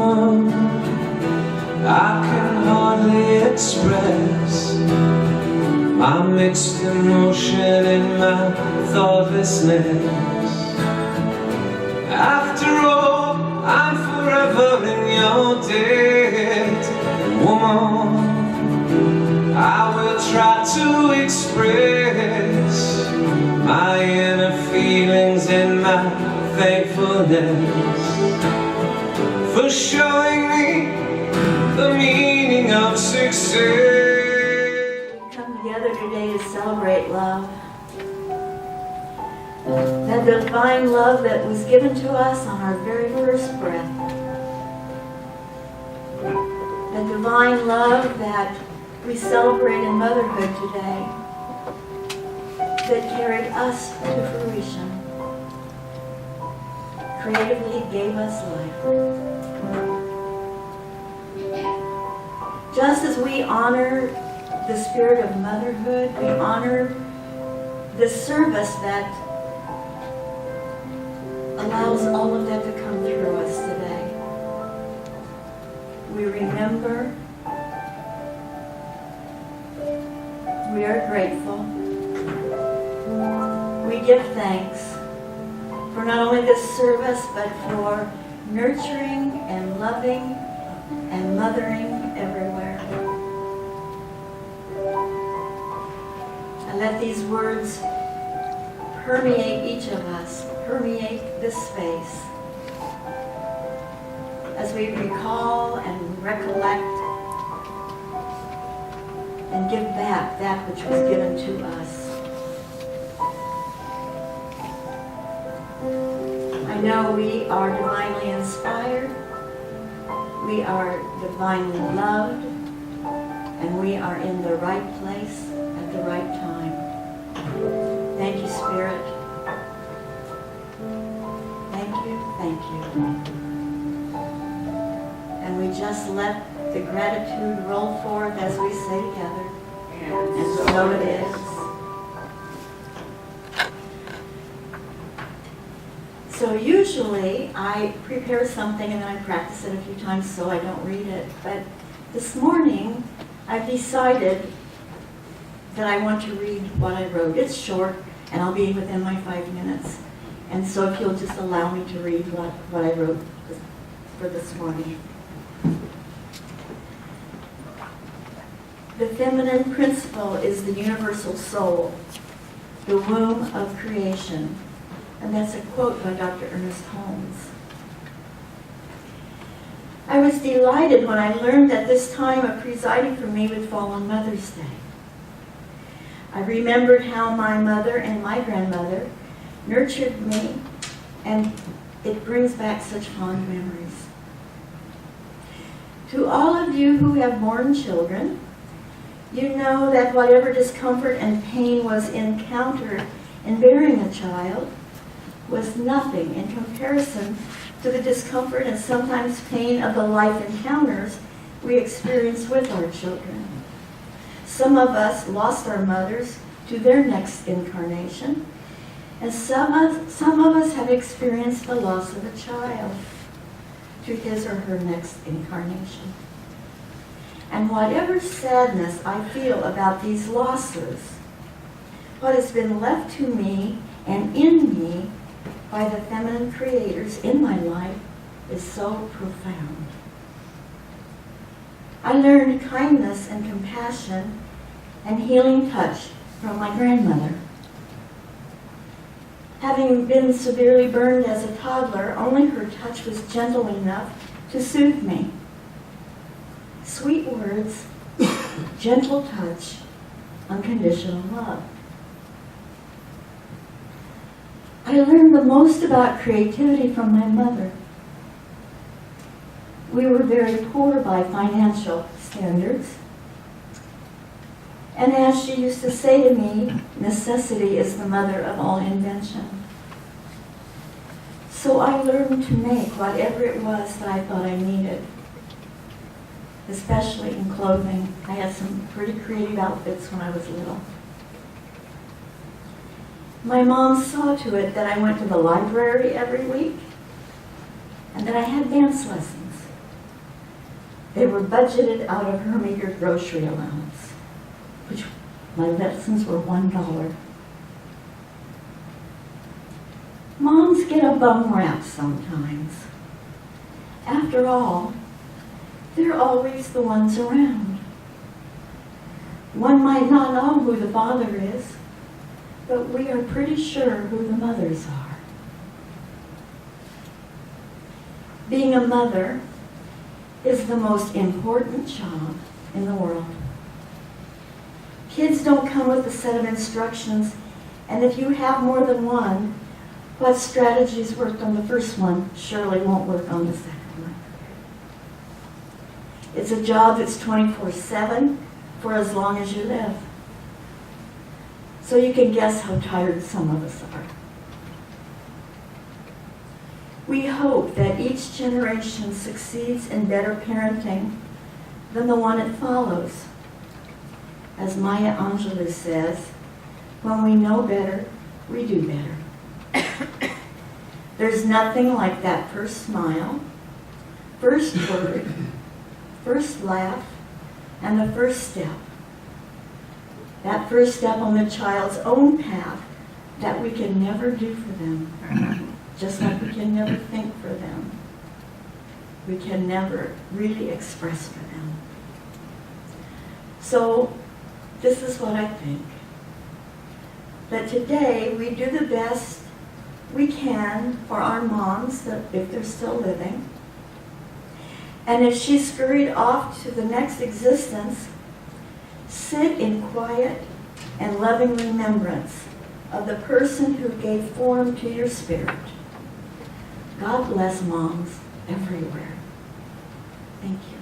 woman, I can hardly express my mixed emotion and my thoughtlessness. After all, I'm forever in your debt, woman. I will try to express my inner feelings and my thankfulness for showing me the meaning of success. We come together today to celebrate love. That divine love that was given to us on our very first breath. The divine love that we celebrate in motherhood today, that carried us to fruition, creatively gave us life. Just as we honor the spirit of motherhood, we honor the service that allows all of that to come through us today. We remember, we are grateful, we give thanks for not only this service, but for nurturing and loving and mothering everywhere. And let these words permeate each of us, permeate this space, as we recall and recollect and give back that which was given to us. I know we are divinely inspired, we are divinely loved, and we are in the right place at the right time. Thank you, Spirit. Thank you, thank you. And we just let the gratitude roll forth as we say together. And so it is. So usually I prepare something and then I practice it a few times so I don't read it. But this morning I've decided that I want to read what I wrote. It's short and I'll be within my 5 minutes. And so if you'll just allow me to read what I wrote for this morning. The feminine principle is the universal soul, the womb of creation. And that's a quote by Dr. Ernest Holmes. I was delighted when I learned that this time of presiding for me would fall on Mother's Day. I remembered how my mother and my grandmother nurtured me, and it brings back such fond memories. To all of you who have born children, you know that whatever discomfort and pain was encountered in bearing a child was nothing in comparison to the discomfort and sometimes pain of the life encounters we experience with our children. Some of us lost our mothers to their next incarnation, and some of us have experienced the loss of a child to his or her next incarnation. And whatever sadness I feel about these losses, what has been left to me and in me by the feminine creators in my life is so profound. I learned kindness and compassion and healing touch from my grandmother. Having been severely burned as a toddler, only her touch was gentle enough to soothe me. Sweet words, gentle touch, unconditional love. I learned the most about creativity from my mother. We were very poor by financial standards. And as she used to say to me, necessity is the mother of all invention. So I learned to make whatever it was that I thought I needed, especially in clothing. I had some pretty creative outfits when I was little. My mom saw to it that I went to the library every week and that I had dance lessons. They were budgeted out of her meager grocery allowance, which my lessons were $1. Moms get a bum rap sometimes. After all, they're always the ones around. One might not know who the father is, but we are pretty sure who the mothers are. Being a mother is the most important job in the world. Kids don't come with a set of instructions, and if you have more than one, what strategies worked on the first one surely won't work on the second one. It's a job that's 24/7 for as long as you live. So you can guess how tired some of us are. We hope that each generation succeeds in better parenting than the one it follows. As Maya Angelou says, when we know better, we do better. There's nothing like that first smile, first word, first laugh, and the first step. That first step on the child's own path that we can never do for them. Just like we can never think for them. We can never really express for them. So, this is what I think. That today we do the best we can for our moms, if they're still living. And if she's scurried off to the next existence, sit in quiet and loving remembrance of the person who gave form to your spirit. God bless moms everywhere. Thank you.